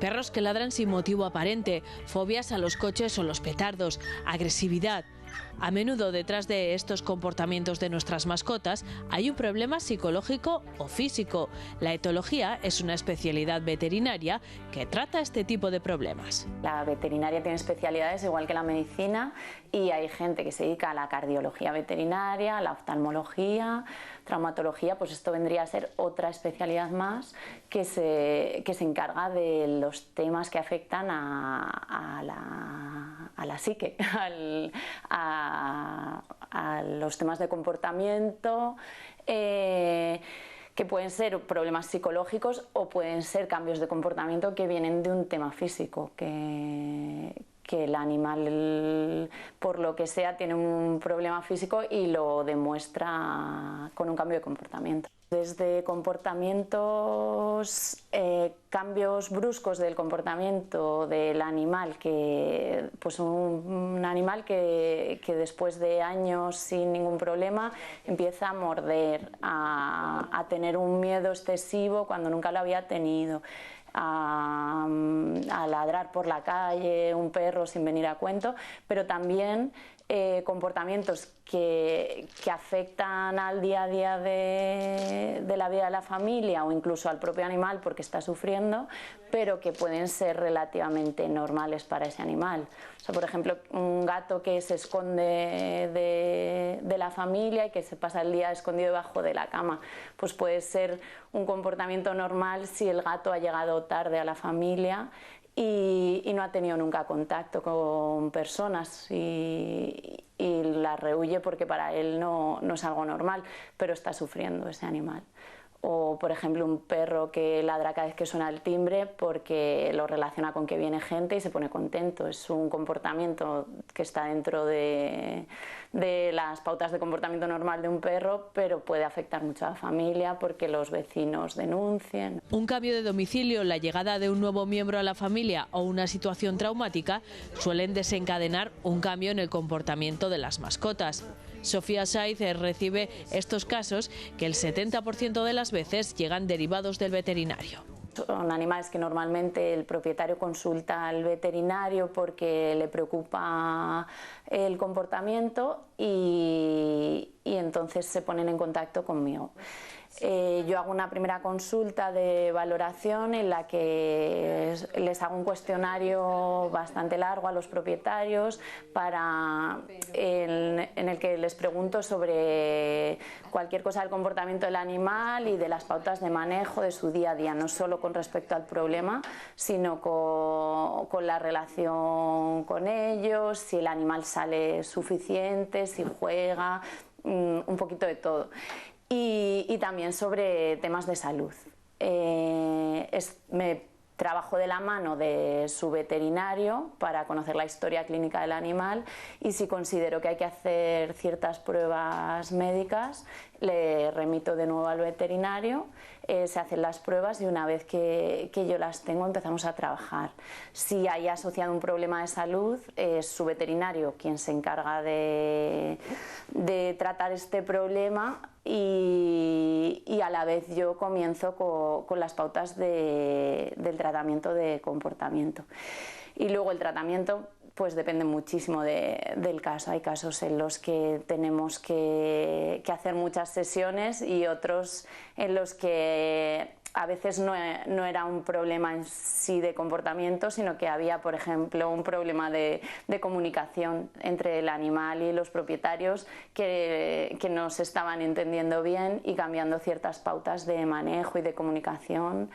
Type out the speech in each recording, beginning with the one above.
perros que ladran sin motivo aparente, fobias a los coches o los petardos, agresividad. A menudo detrás de estos comportamientos de nuestras mascotas hay un problema psicológico o físico. La etología es una especialidad veterinaria que trata este tipo de problemas. La veterinaria tiene especialidades igual que la medicina y hay gente que se dedica a la cardiología veterinaria, a la oftalmología, traumatología, pues esto vendría a ser otra especialidad más que se encarga de los temas que afectan a la psique, a los temas de comportamiento, que pueden ser problemas psicológicos o pueden ser cambios de comportamiento que vienen de un tema físico, que el animal, por lo que sea, tiene un problema físico y lo demuestra con un cambio de comportamiento. Desde comportamientos, cambios bruscos del comportamiento del animal, pues un animal que después de años sin ningún problema empieza a morder, a tener un miedo excesivo cuando nunca lo había tenido, a ladrar por la calle, un perro sin venir a cuento, pero también comportamientos que afectan al día a día de la vida de la familia o incluso al propio animal porque está sufriendo, pero que pueden ser relativamente normales para ese animal. O sea, por ejemplo, un gato que se esconde de la familia y que se pasa el día escondido debajo de la cama, pues puede ser un comportamiento normal si el gato ha llegado tarde a la familia y no ha tenido nunca contacto con personas y la rehúye porque para él no es algo normal, pero está sufriendo ese animal. O, por ejemplo, un perro que ladra cada vez que suena el timbre porque lo relaciona con que viene gente y se pone contento. Es un comportamiento que está dentro de las pautas de comportamiento normal de un perro, pero puede afectar mucho a la familia porque los vecinos denuncien. Un cambio de domicilio, la llegada de un nuevo miembro a la familia o una situación traumática suelen desencadenar un cambio en el comportamiento de las mascotas. Sofía Saiz recibe estos casos que el 70% de las veces llegan derivados del veterinario. Son animales que normalmente el propietario consulta al veterinario porque le preocupa el comportamiento y entonces se ponen en contacto conmigo. Yo hago una primera consulta de valoración en la que les hago un cuestionario bastante largo a los propietarios en el que les pregunto sobre cualquier cosa del comportamiento del animal y de las pautas de manejo de su día a día, no solo con respecto al problema, sino con la relación con ellos, si el animal sale suficiente, si juega, un poquito de todo. Y también sobre temas de salud. Me trabajo de la mano de su veterinario para conocer la historia clínica del animal y si considero que hay que hacer ciertas pruebas médicas, le remito de nuevo al veterinario, se hacen las pruebas y una vez que yo las tengo empezamos a trabajar. Si hay asociado un problema de salud, es su veterinario quien se encarga de tratar este problema y a la vez yo comienzo con las pautas del tratamiento de comportamiento. Y luego el tratamiento pues depende muchísimo del caso. Hay casos en los que tenemos que hacer muchas sesiones y otros en los que a veces no era un problema en sí de comportamiento, sino que había, por ejemplo, un problema de comunicación entre el animal y los propietarios que no se estaban entendiendo bien y cambiando ciertas pautas de manejo y de comunicación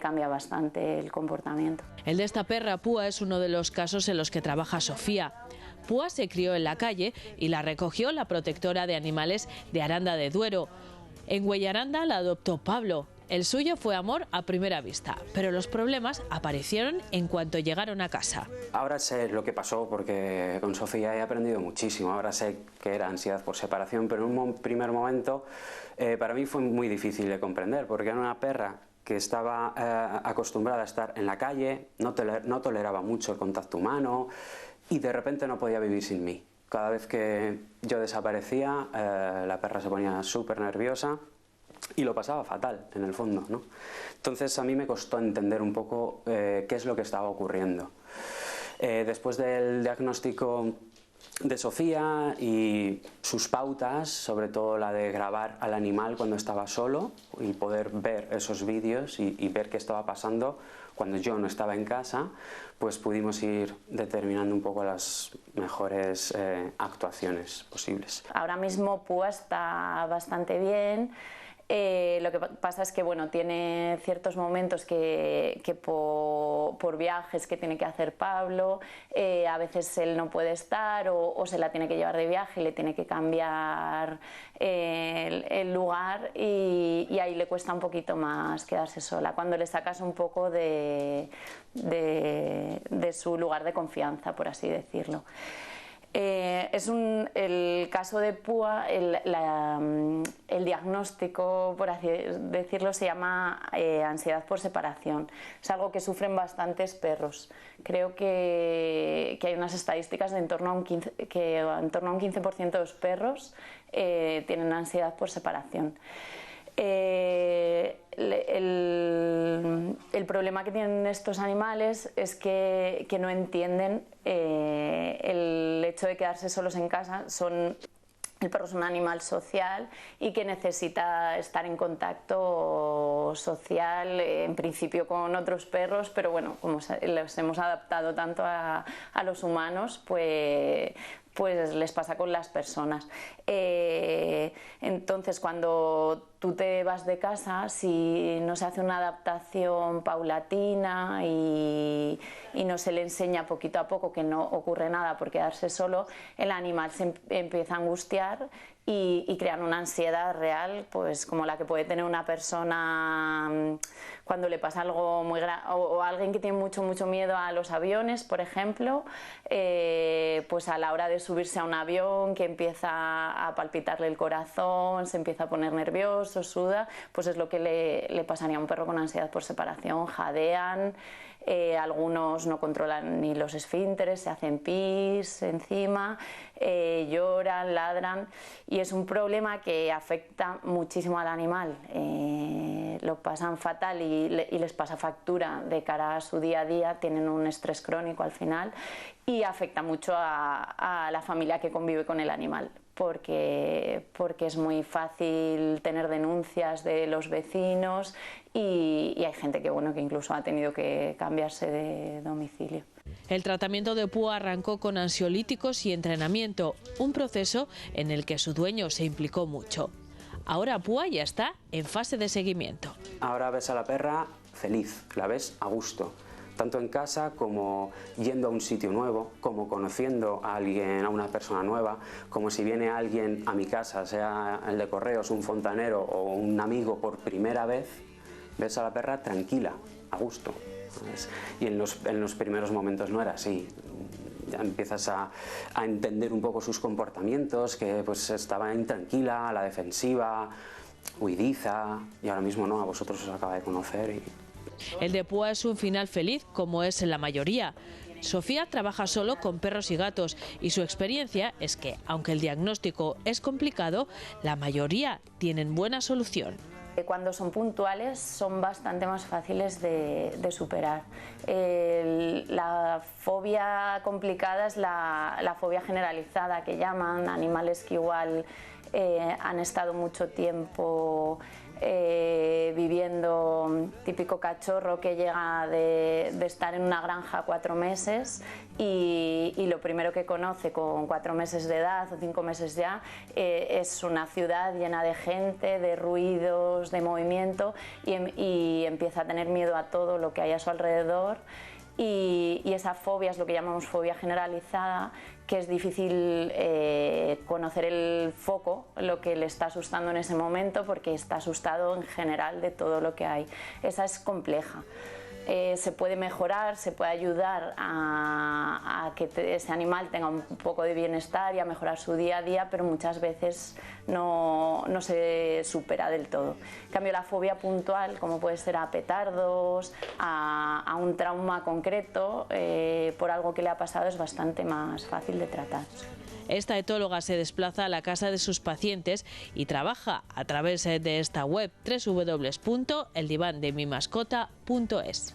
cambia bastante el comportamiento. El de esta perra, Púa, es uno de los casos en los que trabaja Sofía. Púa se crió en la calle y la recogió la protectora de animales de Aranda de Duero. En Huellaranda la adoptó Pablo. El suyo fue amor a primera vista, pero los problemas aparecieron en cuanto llegaron a casa. Ahora sé lo que pasó porque con Sofía he aprendido muchísimo. Ahora sé que era ansiedad por separación, pero en un primer momento para mí fue muy difícil de comprender porque era una perra que estaba acostumbrada a estar en la calle, no toleraba mucho el contacto humano y de repente no podía vivir sin mí. Cada vez que yo desaparecía, la perra se ponía súper nerviosa y lo pasaba fatal, en el fondo, ¿no? Entonces a mí me costó entender un poco qué es lo que estaba ocurriendo. Después del diagnóstico de Sofía y sus pautas, sobre todo la de grabar al animal cuando estaba solo y poder ver esos vídeos y ver qué estaba pasando cuando yo no estaba en casa, pues pudimos ir determinando un poco las mejores actuaciones posibles. Ahora mismo Púa está bastante bien. Lo que pasa es que bueno, tiene ciertos momentos que por viajes que tiene que hacer Pablo, a veces él no puede estar o se la tiene que llevar de viaje y le tiene que cambiar el lugar y ahí le cuesta un poquito más quedarse sola, cuando le sacas un poco de su lugar de confianza, por así decirlo. El caso de Púa, el diagnóstico, por así decirlo, se llama ansiedad por separación. Es algo que sufren bastantes perros. Creo que hay unas estadísticas de que en torno a un 15% de los perros tienen ansiedad por separación. El problema que tienen estos animales es que no entienden el hecho de quedarse solos en casa. El perro es un animal social y que necesita estar en contacto social, en principio con otros perros, pero bueno, como los hemos adaptado tanto a los humanos, pues les pasa con las personas. Entonces, cuando tú te vas de casa, si no se hace una adaptación paulatina y no se le enseña poquito a poco que no ocurre nada por quedarse solo, el animal se empieza a angustiar y crean una ansiedad real, pues como la que puede tener una persona cuando le pasa algo muy grave, o alguien que tiene mucho miedo a los aviones, por ejemplo, pues a la hora de subirse a un avión, que empieza a palpitarle el corazón, se empieza a poner nervioso, suda, pues es lo que le pasaría a un perro con ansiedad por separación. Jadean, algunos no controlan ni los esfínteres, se hacen pis encima, lloran, ladran, y es un problema que afecta muchísimo al animal. Lo pasan fatal y les pasa factura de cara a su día a día, tienen un estrés crónico al final y afecta mucho a la familia que convive con el animal. Porque es muy fácil tener denuncias de los vecinos y hay gente que incluso ha tenido que cambiarse de domicilio. El tratamiento de Púa arrancó con ansiolíticos y entrenamiento, un proceso en el que su dueño se implicó mucho. Ahora Púa ya está en fase de seguimiento. Ahora ves a la perra feliz, la ves a gusto, tanto en casa como yendo a un sitio nuevo, como conociendo a alguien, a una persona nueva, como si viene alguien a mi casa, sea el de correos, un fontanero o un amigo por primera vez, ves a la perra tranquila, a gusto, ¿sabes? Y en los primeros momentos no era así. Ya empiezas a entender un poco sus comportamientos, que pues estaba intranquila, a la defensiva, huidiza, y ahora mismo no, a vosotros os acaba de conocer. El de Púa es un final feliz, como es en la mayoría. Sofía trabaja solo con perros y gatos y su experiencia es que, aunque el diagnóstico es complicado, la mayoría tienen buena solución. Cuando son puntuales son bastante más fáciles de superar. La fobia complicada es la fobia generalizada, que llaman, animales que igual han estado mucho tiempo viviendo, típico cachorro que llega de estar en una granja 4 meses y lo primero que conoce con 4 meses de edad o 5 meses ya es una ciudad llena de gente, de ruidos, de movimiento y empieza a tener miedo a todo lo que hay a su alrededor. Y esa fobia es lo que llamamos fobia generalizada, que es difícil conocer el foco, lo que le está asustando en ese momento, porque está asustado en general de todo lo que hay. Esa es compleja. Se puede mejorar, se puede ayudar a que ese animal tenga un poco de bienestar y a mejorar su día a día, pero muchas veces no se supera del todo. En cambio, la fobia puntual, como puede ser a petardos, a un trauma concreto, por algo que le ha pasado, es bastante más fácil de tratar. Esta etóloga se desplaza a la casa de sus pacientes y trabaja a través de esta web www.eldivandeMimascota.es.